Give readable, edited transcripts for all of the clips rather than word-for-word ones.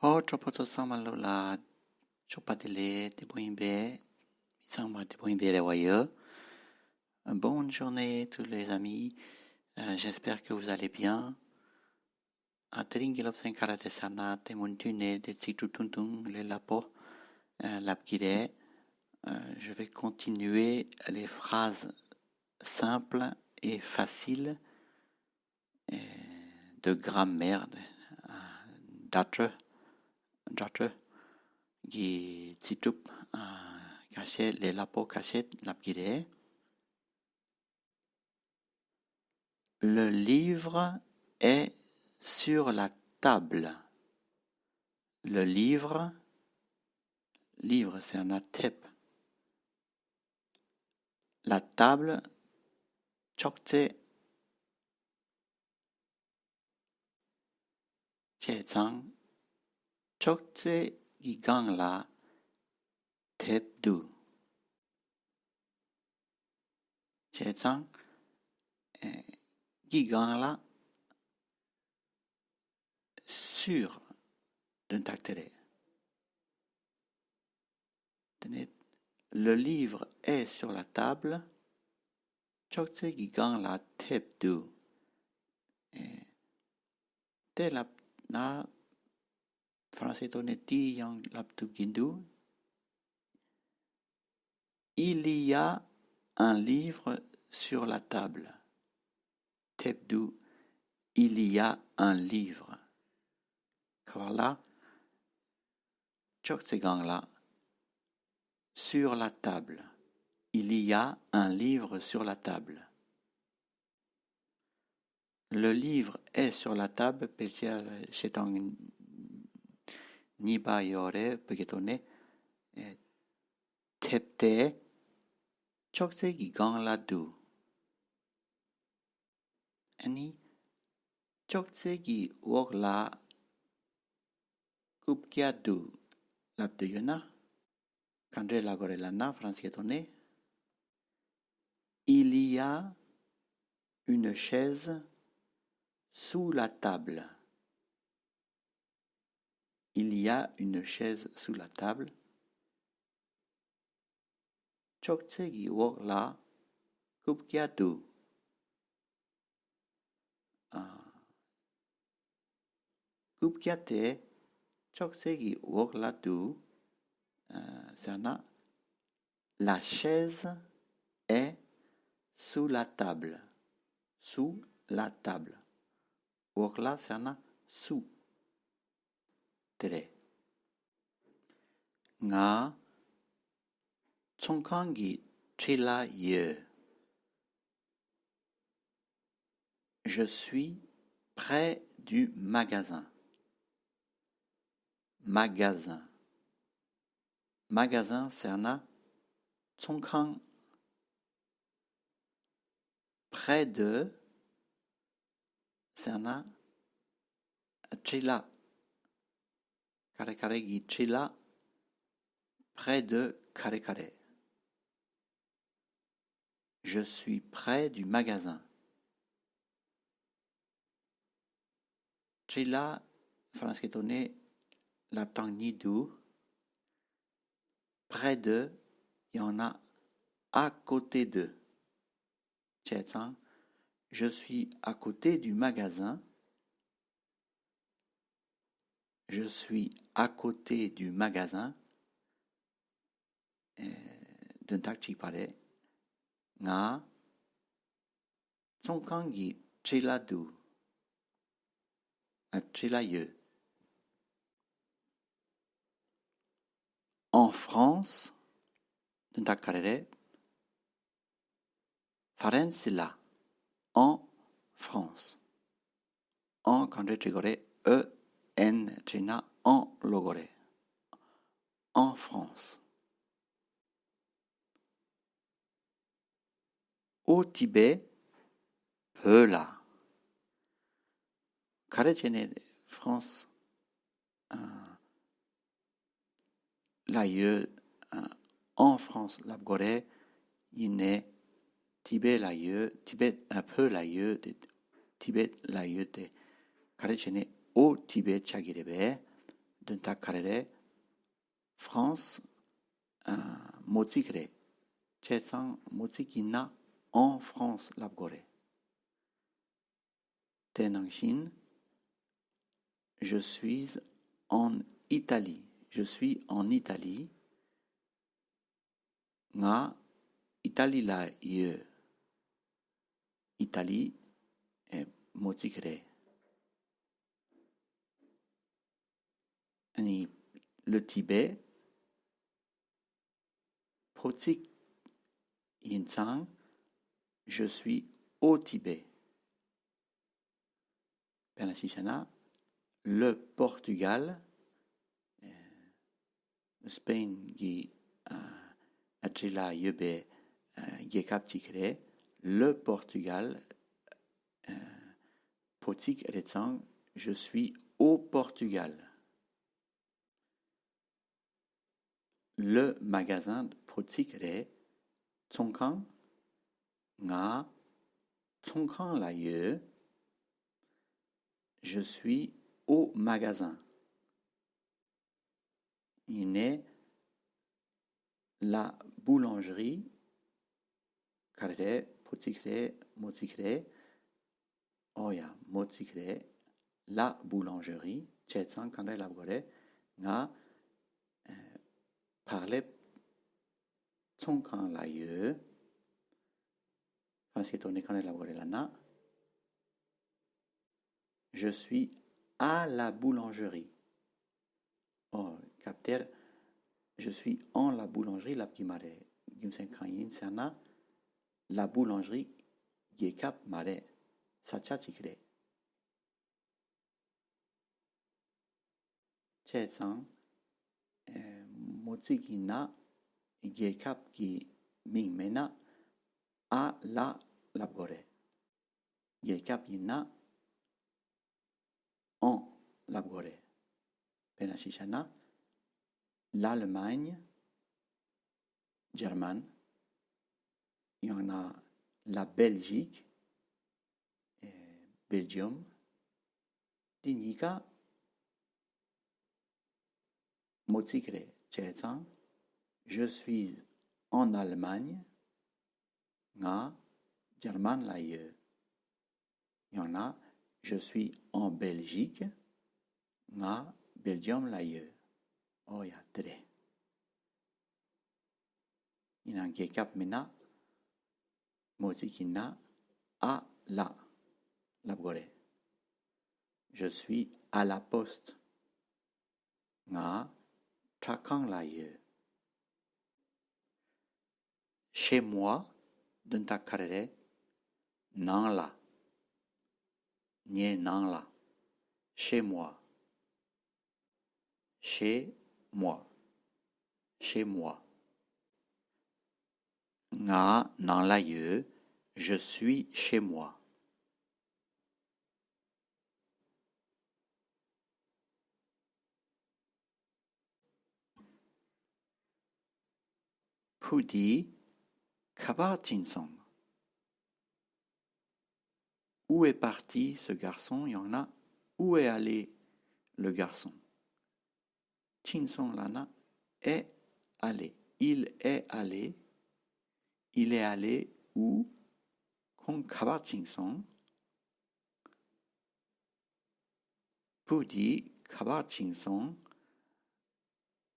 Oh, chopoto sama lola, chopatele, teboimbe, misamba teboimbe lewaye. Bonne journée tous les amis, j'espère que vous allez bien. Ateringilop senkarate sana, temuntune, de tsitutuntung, le lapo, lapkide. Je vais continuer les phrases simples et faciles de grammaire, d'atre, qui tsitup, caché, les lapo caché, lapkide. Le livre est sur la table. Le livre c'est un atep. La table, chokte, chezang, chokte gigang la tep du. Chezang, gigang la sur d'un tactile. Le livre est sur la table. Chokte gigang la tep du. Te la français toneti yang laptu gindu. Il y a un livre sur la table. Tebdu, il y a un livre. Kawala, Choktsegangla, sur la table. Il y a un livre sur la table. Le livre est sur la table, c'est un niba yore, pegetone, tepte, Choktsegangla du. Ani, Choksegi wokla, kupkia du. Laptuyuna, Kandre lagorelana, fransietone. Il y a une chaise sous la table. Il y a une chaise sous la table. Choksegi wokla, kupkia du. Kupkia te, Choksegi wokla du. Sana, la chaise est sous la table. Sous la table. Wokla sana, sous. Tere. Nga, tsongkangi trila ye. Je suis près du magasin. Magasin. Magasin, c'est un tsongkang. Près de, c'est un trila. Kare kare gi trila. Près de kare kare. Je suis près du magasin. Trila, fransketone, laptang nidu. Près de, il y en a à côté de. Tchétsang, je suis à côté du magasin. Je suis à côté du magasin. D'un takchi pare. Nga, tsongkangi trila du. Trila ye. En France, d'un takarere, Farensila. En France. En kandre trigore, en trina en logore. En France. Au Tibet, Pela. Karetene France, l'aïeux, en France, l'abgore, iné, Tibet l'aïeux, Tibet un peu l'aïeux, Tibet l'aïeux de Karetene au Tibet chagirebe, Dunta karere France motikre. Chetsang motikina en France labgore. Tenangshin, je suis en Italie. Je suis en Italie. Nga Italie la ye. Italie est motikre. Le Tibet, Potik Yinsang, je suis au Tibet. Penasishana, le Portugal, Spain qui Achila Yebe Gekap Tikre, le Portugal, Potik Retsang, je suis au Portugal. Le magasin de Potik Re, Tsongkang, Nga, Tsongkang la ye, je suis au magasin. Il est la boulangerie, Kare, Potikre, Motikre, Oya, Motikre, la boulangerie, Chetsang, Kandre, Labgore, Nga, parler Tsongkang la ye, je suis à la boulangerie. Oh, capter, je suis en la boulangerie, la petite marée. La boulangerie, Gekap marée. Sacha tikre. Chetsang, Motsikina, Gekap ki mingmena, à la labgore. Gekap yina en labgore. Penashishana, l'Allemagne, German. Il y en a la Belgique, Belgium. Dinika, Motsikre, Chetsang, je suis en Allemagne, Nga, German la ye. Il y en a, je suis en Belgique, Nga, Belgium la ye. Oh, ya tre. Il y a un gekap mena, Motsikina, à la, labgore. Je suis à la poste, Nga, Trakang la ye. Chez moi, d'un takarere, nan la. Nye nan la. Chez moi. Chez moi. Chez moi. Nga nan la ye, je suis chez moi. Pudi, Kabar Tinsong. Où est parti ce garçon? Il y en a. Où est allé le garçon? Tinsong lana est allé. Il est allé. Il est allé où? Kong Kabar Tinsong. Pudi, Kabar Tinsong.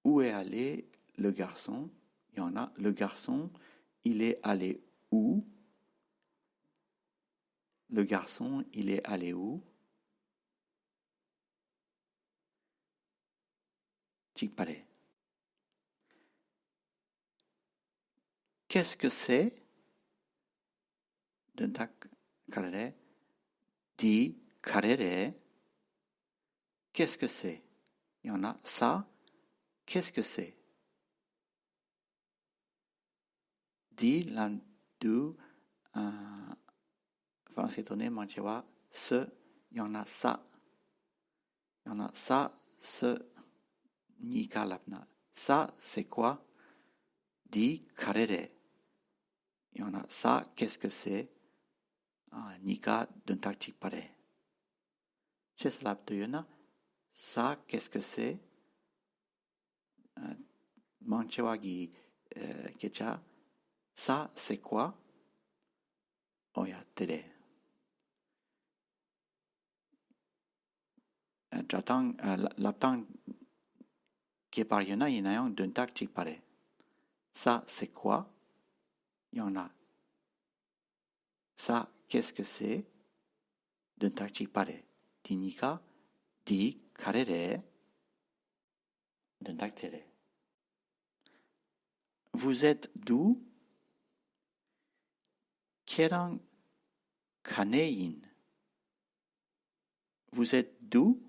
Où est allé le garçon? Il y en a. Le garçon, il est allé où? Le garçon, il est allé où? Tikpare. Qu'est-ce que c'est? Duntak karere. Di karere. Qu'est-ce que c'est? Il y en a. Ça, qu'est-ce que c'est? Di landu français tonné manchewa ce, il y en a ça. Il y en a ça, ce nika lapna. Ça, c'est quoi? Di karere. Il y en a ça, qu'est-ce que c'est? Nika d'un tactique pareil. C'est ça, ça, qu'est-ce que c'est? Manchewagi Kecha. Ça, c'est quoi? Oya, tere. Laptang qui par yona yinayang d'un tak chik pare. Ça, c'est quoi? Yona. Ça, qu'est-ce que c'est? D'un tak chik pare. Dinika, di, karere, d'un tak tere. Vous êtes d'où? Kerang kanein. Vous êtes d'où?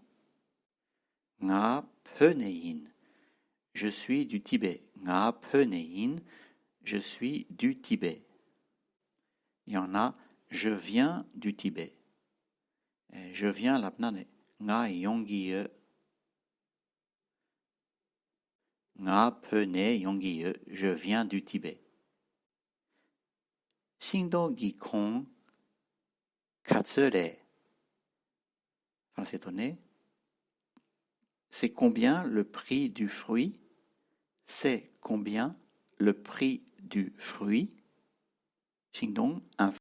Nga penein. Je suis du Tibet. Nga penein. Je suis du Tibet. Il y en a, je viens du Tibet. Je viens lapnane. Nga yongi. Nga pene yongi. Je viens du Tibet. Shindo gikon katsure. Français étonné. C'est combien le prix du fruit? C'est combien le prix du fruit? Shingdong, un